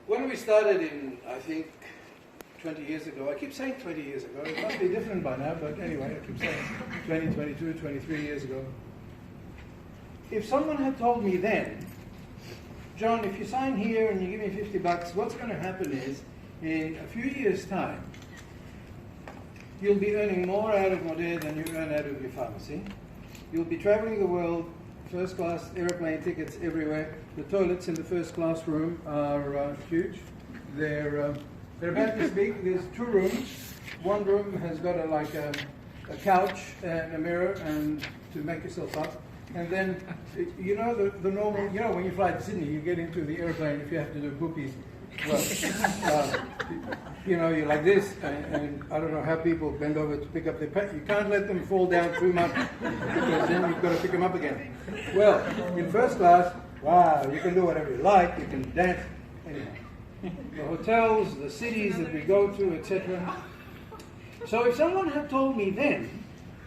When we started in, I think, 20 years ago, I keep saying 20 years ago, it must be different by now, but anyway, I keep saying 20, 22, 23 years ago. If someone had told me then, John, if you sign here and you give me $50, what's going to happen is, in a few years' time, you'll be earning more out of Modere than you earn out of your pharmacy. You'll be traveling the world, first class airplane tickets everywhere. The toilets in the first class room are huge. They're about this big. There's 2 rooms. One room has got a couch and a mirror and to make yourself up. And then, you know, the normal, you know, when you fly to Sydney, you get into the airplane if you have to do poopies. Well, you know, you're like this, and I don't know how people bend over to pick up their pet. You can't let them fall down too much, because then you've got to pick them up again. Well, in first class, wow, you can do whatever you like, you can dance, anyway. The hotels, the cities that we go to, etc. So if someone had told me then,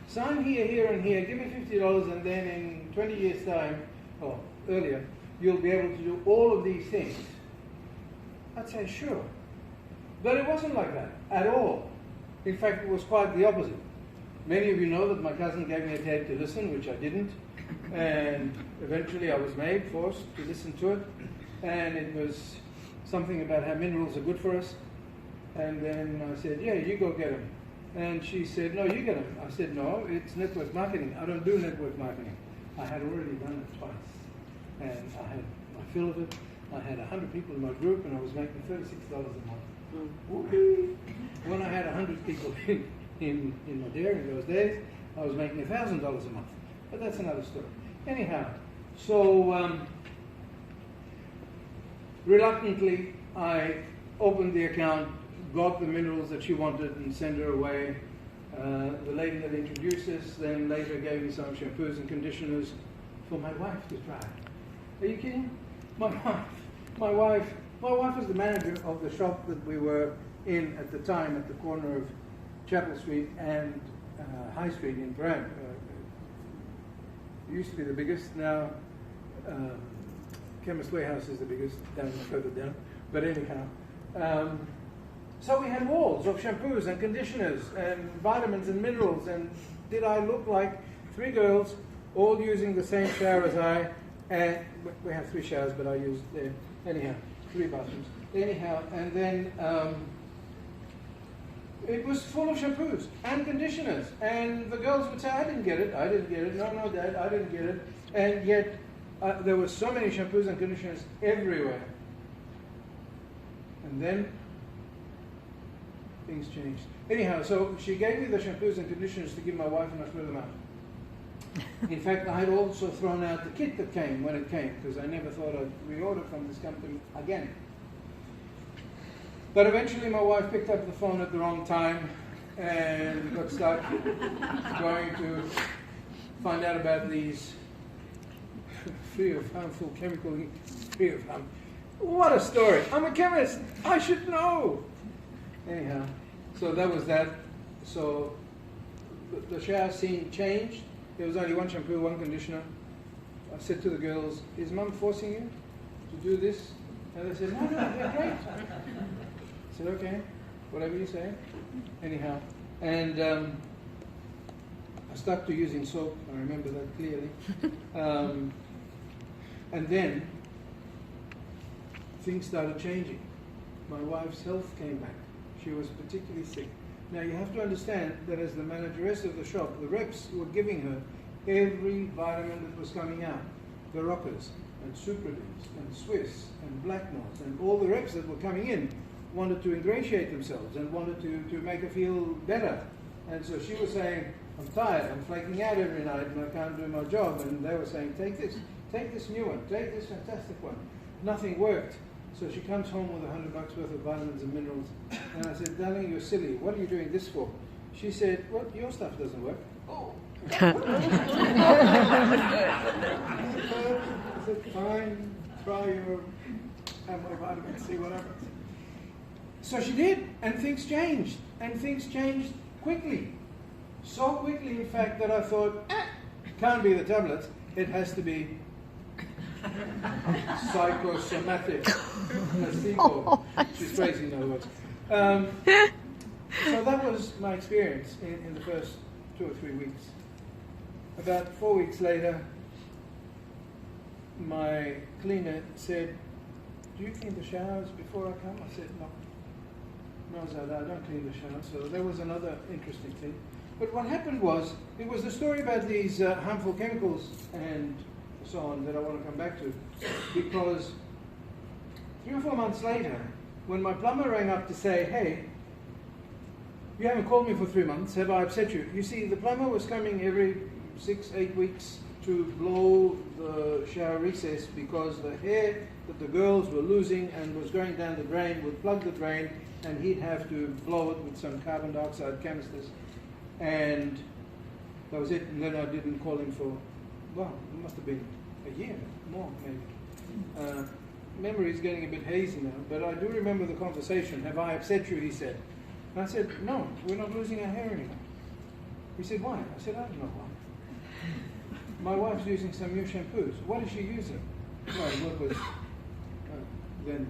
sign here, here, and here, give me $50, and then in 20 years' time, or earlier, you'll be able to do all of these things, I'd say sure. But it wasn't like that at all. In fact, it was quite the opposite. Many of you know that my cousin gave me a tape to listen, which I didn't, and eventually I was forced to listen to it, and it was something about how minerals are good for us. And then I said, yeah, you go get them. And she said, no, you get them. I said, no, it's network marketing. I don't do network marketing. I had already done it twice. And I had my fill of it. I had 100 people in my group, and I was making $36 a month. Whoopee. When I had 100 people in Modere in those days, I was making $1,000 a month. But that's another story. Anyhow, so reluctantly, I opened the account, got the minerals that she wanted, and sent her away. The lady that introduced us then later gave me some shampoos and conditioners for my wife to try. Are you kidding? My wife was the manager of the shop that we were in at the time at the corner of Chapel Street and High Street in Prahran. It used to be the biggest. Now Chemist Warehouse is the biggest, down further down. But anyhow, so we had walls of shampoos and conditioners and vitamins and minerals. And did I look like 3 girls all using the same shower as I? And we have 3 showers, but I used anyhow 3 bathrooms. Anyhow, and then it was full of shampoos and conditioners, and the girls would say, "I didn't get it. I didn't get it. No, no, Dad, I didn't get it." And yet there were so many shampoos and conditioners everywhere. And then things changed. Anyhow, so she gave me the shampoos and conditioners to give my wife, and I threw them out. In fact, I had also thrown out the kit that came when it came, because I never thought I'd reorder from this company again. But eventually my wife picked up the phone at the wrong time and got stuck going to find out about these free of harmful chemical, free of harm. What a story. I'm a chemist. I should know. Anyhow, so that was that. So the shower scene changed. There was only 1 shampoo, 1 conditioner. I said to the girls, "Is Mum forcing you to do this?" And they said, "No, no, they're great." I said, "Okay, whatever you say." Anyhow, and I stuck to using soap. I remember that clearly. And then things started changing. My wife's health came back. She was particularly sick. Now you have to understand that as the manageress of the shop, the reps were giving her every vitamin that was coming out. The Rockers and Supradins and Swiss and Blackmores and all the reps that were coming in wanted to ingratiate themselves and wanted to make her feel better. And so she was saying, "I'm tired, I'm flaking out every night and I can't do my job." And they were saying, take this new one, take this fantastic one. Nothing worked. So she comes home with $100 worth of vitamins and minerals. And I said, "Darling, you're silly. What are you doing this for?" She said, "Well, your stuff doesn't work." Oh. I said, "Fine, try your vitamins, see what happens." So she did, and things changed. And things changed quickly. So quickly, in fact, that I thought, it can't be the tablets. It has to be psychosomatic placebo. She's crazy, in other words. So that was my experience in the first 2 or 3 weeks. About 4 weeks later, my cleaner said, "Do you clean the showers before I come?" I said, "No. No, Zada, I don't clean the showers." So that was another interesting thing. But what happened was, it was the story about these harmful chemicals and so on that I want to come back to. Because 3 or 4 months later, when my plumber rang up to say, "Hey, you haven't called me for 3 months, have I upset you?" You see, the plumber was coming every 6, 8 weeks to blow the shower recess because the hair that the girls were losing and was going down the drain would plug the drain, and he'd have to blow it with some carbon dioxide canisters. And that was it. And then I didn't call him for, well, it must have been a year, more maybe. Memory is getting a bit hazy now, but I do remember the conversation. "Have I upset you?" he said. And I said, "No, we're not losing our hair anymore." He said, "Why?" I said, "I don't know why. My wife's using some new shampoos." "What is she using?" Well, what was then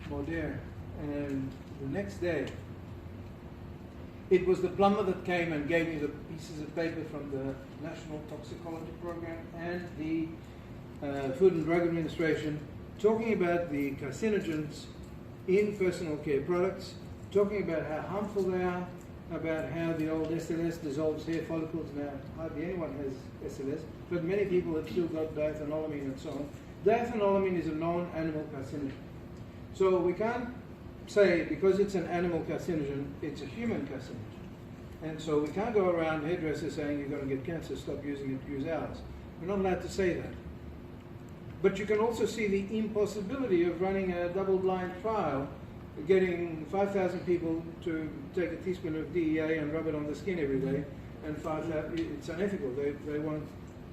Modere. And the next day, it was the plumber that came and gave me the pieces of paper from the National Toxicology Program and the Food and Drug Administration, talking about the carcinogens in personal care products, talking about how harmful they are, about how the old SLS dissolves hair follicles. Now, hardly anyone has SLS, but many people have still got diethanolamine and so on. Diethanolamine is a known animal carcinogen. So we can't say because it's an animal carcinogen, it's a human carcinogen. And so we can't go around hairdressers saying you're going to get cancer, stop using it, use ours. We're not allowed to say that. But you can also see the impossibility of running a double-blind trial, getting 5,000 people to take a teaspoon of DEA and rub it on the skin every day, and 5,000, it's unethical. They won't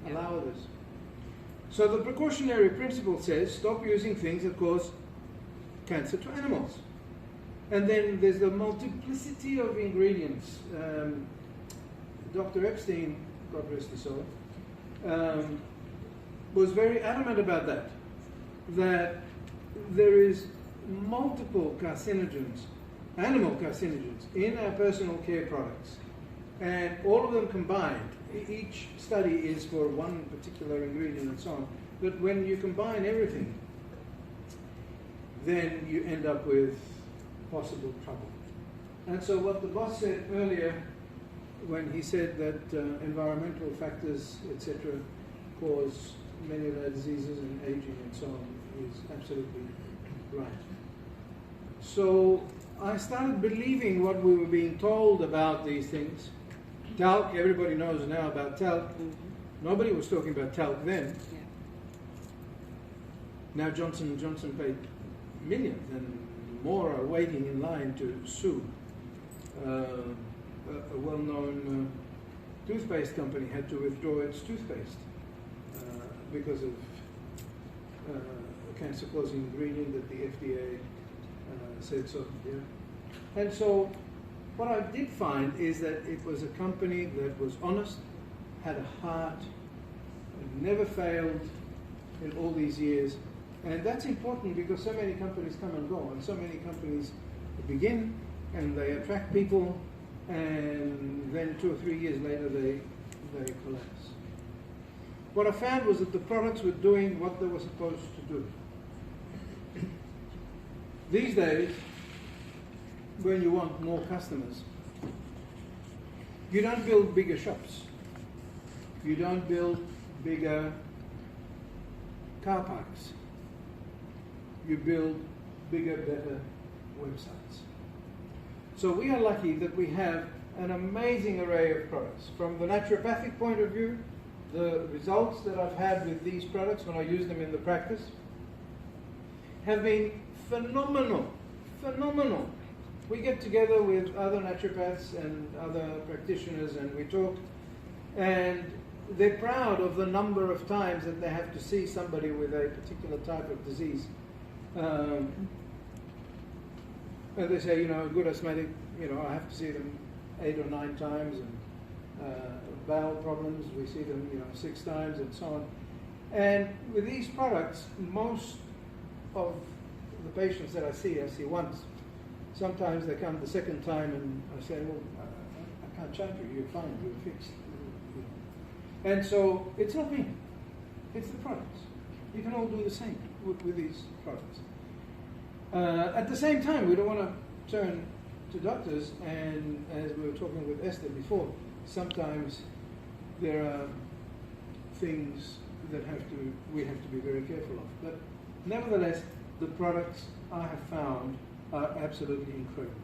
allow this. So the precautionary principle says stop using things that cause cancer to animals. And then there's the multiplicity of ingredients. Dr. Epstein, God rest his soul, was very adamant about that there is multiple carcinogens, animal carcinogens, in our personal care products. And all of them combined, each study is for one particular ingredient and so on. But when you combine everything, then you end up with possible trouble. And so what the boss said earlier, when he said that environmental factors, etc., cause many of our diseases and aging and so on, is absolutely right. So I started believing what we were being told about these things. Talc, everybody knows now about talc. Nobody was talking about talc then. Yeah. Now Johnson & Johnson paid millions, and more are waiting in line to sue. A well-known toothpaste company had to withdraw its toothpaste because of a cancer-causing ingredient that the FDA said so. Yeah. And so what I did find is that it was a company that was honest, had a heart, never failed in all these years. And that's important because so many companies come and go, and so many companies begin and they attract people, and then 2 or 3 years later they collapse. What I found was that the products were doing what they were supposed to do. These days, when you want more customers, you don't build bigger shops. You don't build bigger car parks. You build bigger, better websites. So we are lucky that we have an amazing array of products. From the naturopathic point of view, the results that I've had with these products when I use them in the practice have been phenomenal, phenomenal. We get together with other naturopaths and other practitioners and we talk, and they're proud of the number of times that they have to see somebody with a particular type of disease. And they say, you know, a good asthmatic, you know, I have to see them 8 or 9 times, and bowel problems, we see them, you know, 6 times, and so on. And with these products, most of the patients that I see once. Sometimes they come the second time and I say, well, I can't charge you, you're fine, you're fixed. And so it's not me, it's the products. You can all do the same with these products. At the same time, we don't want to turn to doctors, and as we were talking with Esther before, sometimes there are things that we have to be very careful of. But nevertheless, the products I have found are absolutely incredible.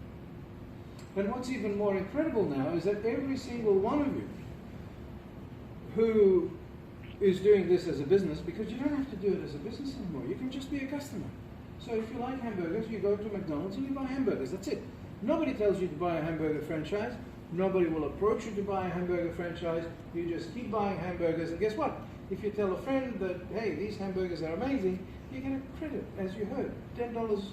And what's even more incredible now is that every single one of you who is doing this as a business, because you don't have to do it as a business anymore, you can just be a customer. So if you like hamburgers, you go to McDonald's and you buy hamburgers, that's it. Nobody tells you to buy a hamburger franchise, nobody will approach you to buy a hamburger franchise, you just keep buying hamburgers, and guess what? If you tell a friend that, hey, these hamburgers are amazing, you get a credit, as you heard, $10